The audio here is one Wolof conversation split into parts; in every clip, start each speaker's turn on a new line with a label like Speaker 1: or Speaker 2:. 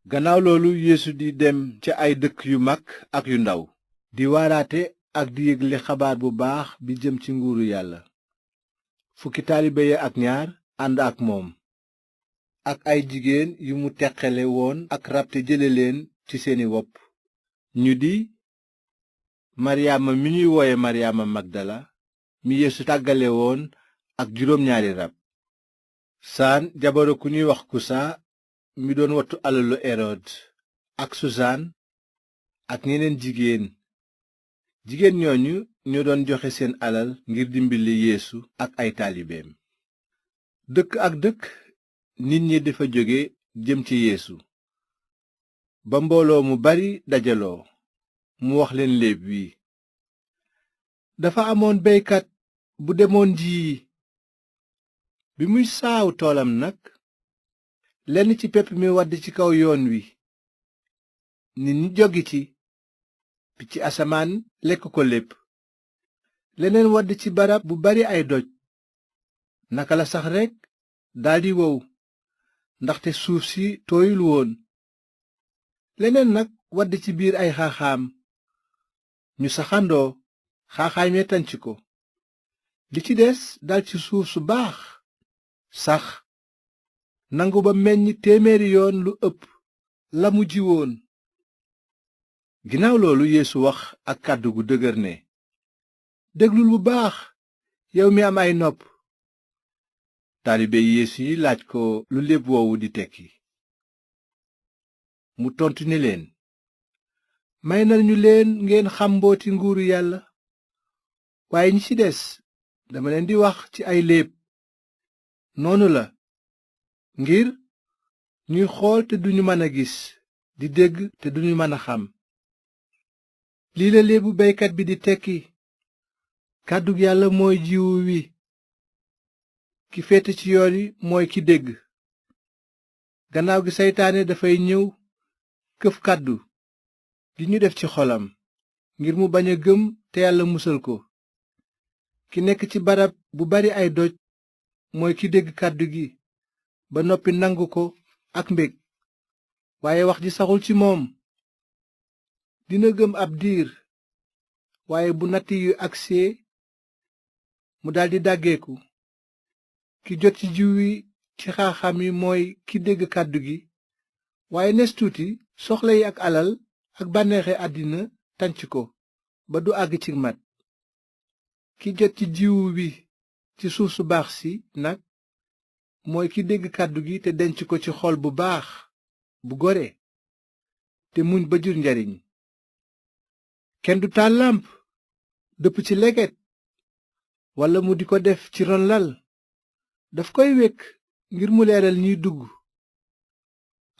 Speaker 1: gannaaw loolu yeesu di dem ca ay dëkk yu mag ak yu ndaw di waaraate ak di yégle xabaar bu baax bi jëm ci nguuru yàlla. fukki taalibe ya ak ñaar ànd ak moom, ak ay jigéen yu mu teqale woon ak rab te jële leen ci seeni wopp, ñu di maryaama mi ñuy wooye maryaama magdala mi yeesu tàggale woon ak juróom ñaari rab, saan jabaru ku ñuy wax kusa mi doon wattu alalu erod, ak susaan ak ñeneen jigéen ñooñu ñoo doon joxe seen alal ngir dimbali yeesu ak ay taalibeem. dëkk ak dëkk nit ñi dafa jóge jëm ci yeesu ba mbooloo mu bari dajaloo mu wax leen léeb wi: dafa amoon beykat bu demoon jiyi. bi muy saaw toolam nag, lenn ci pepp mi wadd ci kaw yoon wi. nit ñi joggi ci, picc asamaan lekk ko lépp. leneen wadd ci barab bu bari ay doj, naka la sax rekk daldi wow, ndaxte suuf si tooyul woon. leneen nag wadd ci biir ay xaaxaam, ñu saxandoo, xaaxaam ya tànc ko. li ci des dal ci suuf su baax, sax, nangu ba meññ 100 yoon lu ëpp la mu jiwoon. ginnaaw loolu yeesu wax ak kàddu gu dëgër ne: déglul bu baax, yow mi am ay nopp. taalibe yeesu yi laaj ko lu léeb woowu di tekki. mu tontu ne leen: may nañu leen ngeen xam mbooti nguuru yàlla, waaye ñi ci des dama leen di wax ci ay léeb. noonu la, ngir ñuy xool te duñu mën a gis, di dégg te duñu mën a xam. lii la léebu beykat bi di tekki: kàddug yàlla mooy jiwu wi. ki féete ci yoon wi mooy ki dégg. gannaaw gi seytaane dafay ñëw këf kàddu gi ñu def ci xolam, ngir mu bañ a gëm te yàlla musal ko. ki nekk ci barab bu bari ay doj mooy ki dégg kàddu gi ba noppi nangu ko ak mbég, waaye wax ji saxul ci moom. dina gëm ab diir, waaye bu natt yu agsee mu daldi dàggeeku. ki jot ci jiw wi ci xaaxaam yi mooy ki dégg kàddu gi, waaye nes tuuti soxla yi ak alal ak bànneexe àddina tànc ko ba du àgg ci mat. ki jot ci jiwu wi ci suuf su baax si nag mooy ki dégg kàddu gi te denc ko ci xol bu baax bu gore, te muñ ba jur njariñ. kenn du taal làmp dëpp ci leget walla mu di ko def ci ron lal. daf koy wekk ngir mu leeral ñiy dugg.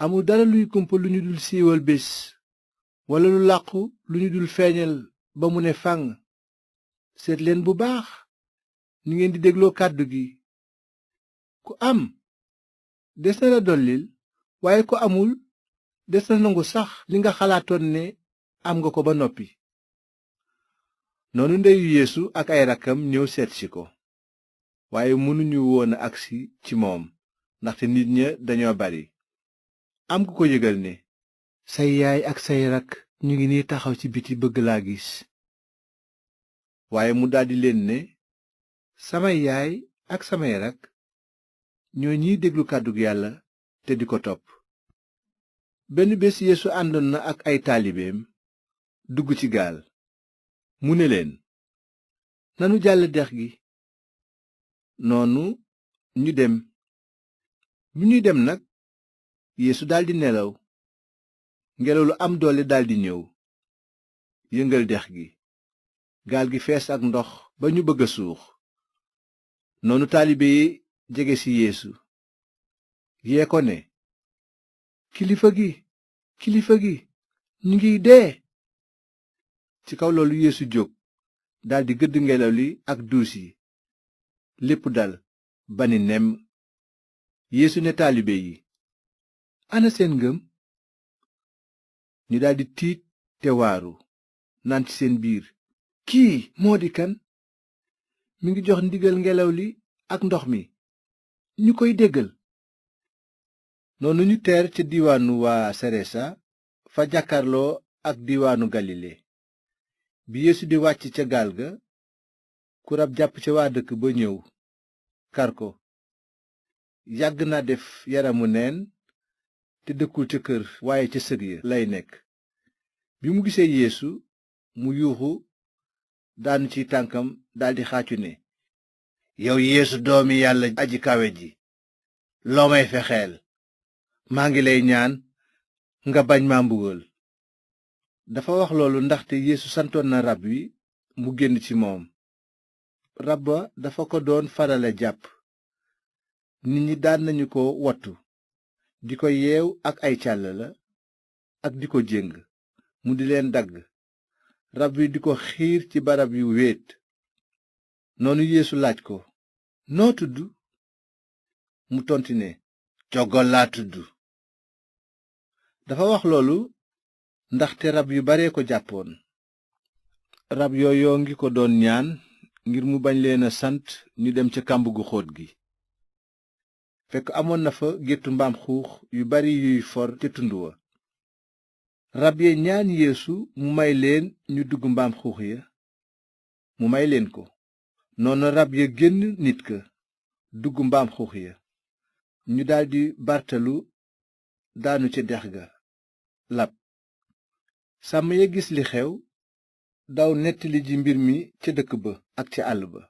Speaker 1: amul dara luy kumpa lu ñu dul siiwal bés, walla lu làqu lu ñu dul feeñal ba mu ne fànn. seet leen bu baax ni ngeen di dégloo kàddu gi. ku am des na la dollil, waaye ku amul des na nangu sax li nga xalaatoon ne am nga ko ba noppi. noonu ndeyu yeesu ak ay rakkam ñëw seetsi ko, waaye mënuñu woon a agsi ci moom ndaxte nit ña dañoo bari. am ku ko yëgal ne: say yaay ak say rakk ñu ngi nii taxaw ci biti bëgg laa gis. waaye mu daldi leen ne: samay yaay ak samay rakk ñoo ñiy déglu kàddug yàlla te di ko topp. benn bés yeesu àndoon na ak ay taalibeem dugg ci gaal. mu ne leen: nanu jàll dex gi. noonu ñu dem. bi ñuy dem nag, yeesu daldi nelaw. ngelaw lu am doole daldi ñëw, yëngal dex gi. gaal gi fees ak ndox ba ñu bëgg a suux. noonu taalibe yi jege ci yeesu, yee ko ne: kilifa gi ñu ngiy dee. ci kaw loolu yeesu jóg, daldi gëdd ngelaw li ak duus yi, lépp dal ba ni nemm. yeesu ne taalibe yi: ana seen ngëm? ñu daldi tiit te waaru, naan ci seen biir: kii moo di kan? mi ngi jox ndigal ngelaw li ak ndox mi, ñu koy déggal. noonu ñu teer ca diiwaanu waa saresa fa jàkkarloo ak diiwaanu galile bi yeesu di wàcc ca gaal ga ku rab jàpp ca waa dëkk ba ñëw kar ko yàgg na def yaramu neen te dëkkul ca kër waaye ca sëg ya lay nekk bi mu gisee yeesu mu yuuxu daanu ci tànkam daldi xaacu ne, yow yeesu doomi yàlla aji kawe ji loo may fexeel maa ngi lay ñaan nga bañ ma mbugal. dafa wax loolu ndaxte yeesu santoon na rab wi mu génn ci moom. rab wa dafa ko doon farale jàpp nit ñi daan nañu ko wattu di ko yeew ak ay càll la ak di ko jéng mu di leen dagg rab wi di ko xiir ci barab yu wéet. noonu yeesu laaj ko, noo tudd? mu tontu ne, coggal laa tudd. dafa wax loolu ndaxte rab yu bare ko jàppoon. rab yooyu ngi ko doon ñaan ngir mu bañ leen a sant ñu dem ca kàmb gu xóot gi. fekk amoon na fa géttu mbaam xuux yu bari yuy for ca tund wa. rab ya ñaan yeesu mu may leen ñu dugg mbaam xuux ya mu may leen ko. noonu rab ya génn nit ka dugg mbaam xuux ya ñu daldi bartalu daanu ca dex ga lab. sàmm ya gis li xew daw nettali ji mbir mi ca dëkk ba ak ca àll ba.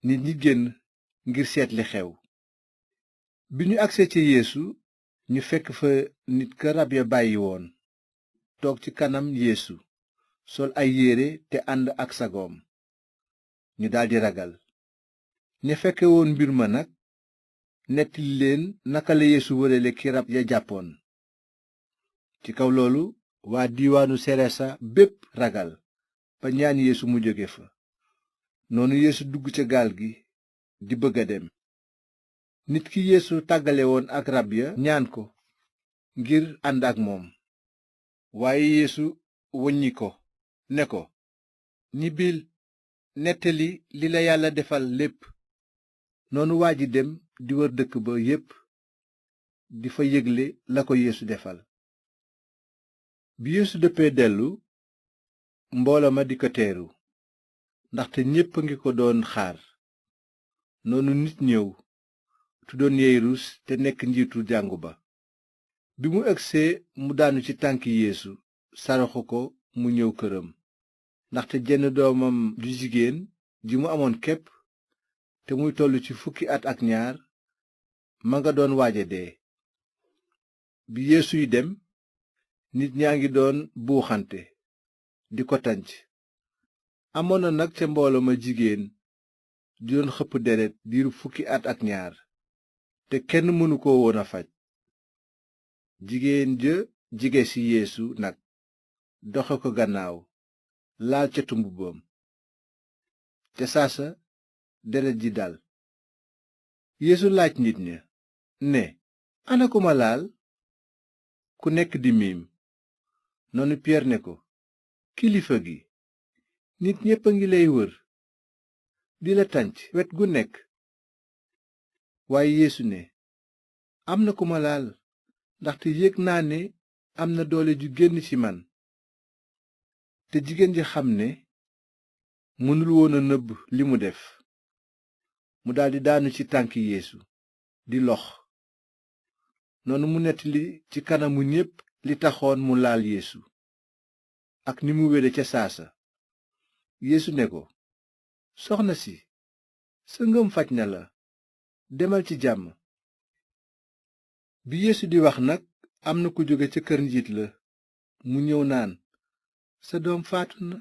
Speaker 1: nit ñi génn ngir seet li xew. bi ñu agsee ca yeesu ñu fekk fa nit ka rab ya bàyyi woon toog ci kanam yeesu sol ay yére te ànd ak sagoom. ñu daldi ragal. ña fekke woon mbir ma nag nettali leen naka la yeesu wërale ki rab ya jàppoon. ci kaw loolu waa diiwaanu seresa bépp ragal ba ñaan yeesu mu jóge fa. noonu yeesu dugg ca gaal gi di bëgg a dem. nit ki yeesu tàggale woon ak rab ya ñaan ko ngir ànd ak moom. waaye yeesu woññi ko ne ko, ñibbil nettali li la yàlla defal lépp. noonu waa ji dem di wër dëkk ba yépp di fa yégle la ko yeesu defal. bi yeesu dëppee dellu mbooloo ma di ko teeru ndaxte ñépp a ngi ko doon xaar. noonu nit ñëw tuddoon yeyirus te nekk njiitu jàngu ba. bi mu egsee mu daanu ci tànki yeesu saraxu ko mu ñëw këram ndaxte jenn doomam ju jigéen ji mu amoon képp te muy tollu ci fukki at ak ñaar ma nga doon waaja dee. bi yeesuy dem nit ñaa ngi doon buuxante di ko tànc. amoon na nag ca mbooloo ma jigéen di doon xëpp deret diiru fukki at ak ñaar te kenn mënu ko woon a faj. jigéen ja jige ci yeesu nag doxe ko gannaaw laal catu mbubbam. ca saasa deret ji dal. yeesu laaj nit ña ne, ana ku ma laal? ku nekk di miim. noonu piyeer ne ko, kilifa gi nit ñépp a ngi lay wër di la tànc wet gu nekk. waaye yeesu ne, am na ku ma laal ndaxte yëg naa ne am na doole ju génn ci man. te jigéen ji xam ne mënul woon a nëbb li mu def mu daldi daanu ci tànki yeesu di lox. noonu mu nettali ci kanamu ñépp li taxoon mu laal yeesu ak ni mu wére ca saasa. yeesu ne ko, soxna si sa ngëm faj na la, demal ci jàmm. bi yeesu di wax nag am na ku jóge ca kër njiit la mu ñëw naan, sa doom faatu na,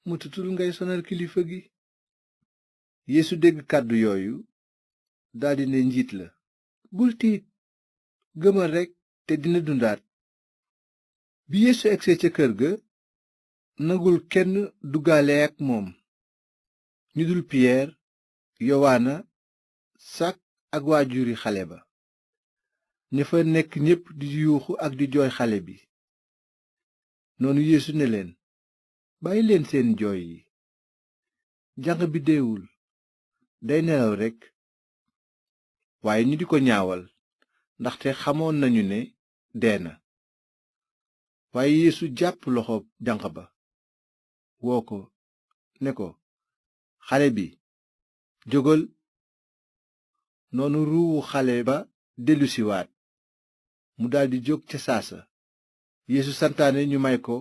Speaker 1: matatul ngay sonal kilifa gi. yeesu dégg kàddu yooyu daldi ne njiit la, bul tiit, gëmal rekk te dina dundaat. bi yeesu egsee ca kër ga nangul kenn duggaale ak moom ñu dul piyeer, yowaana, sak ak waajuri xale ba. ña fa nekk ñépp di yuuxu ak di jooy xale bi. noonu yeesu ne leen, bàyyi leen seen jooy yi, janq bi deewul, day nelaw rekk. waaye ñu di ko ñaawal ndaxte xamoon nañu ne dee na. waaye Yeesu jàpp loxo janq ba woo ko ne ko, xale bi jógal. noonu ruuwu xale ba dellusiwaat, mu daldi jóg ca saasa. Yeesu santaane ñu may ko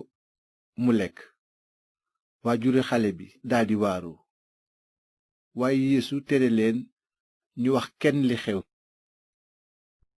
Speaker 1: mu lekk. waajuri xale bi daldi waaru, waaye Yeesu tere leen ñu wax kenn li xew.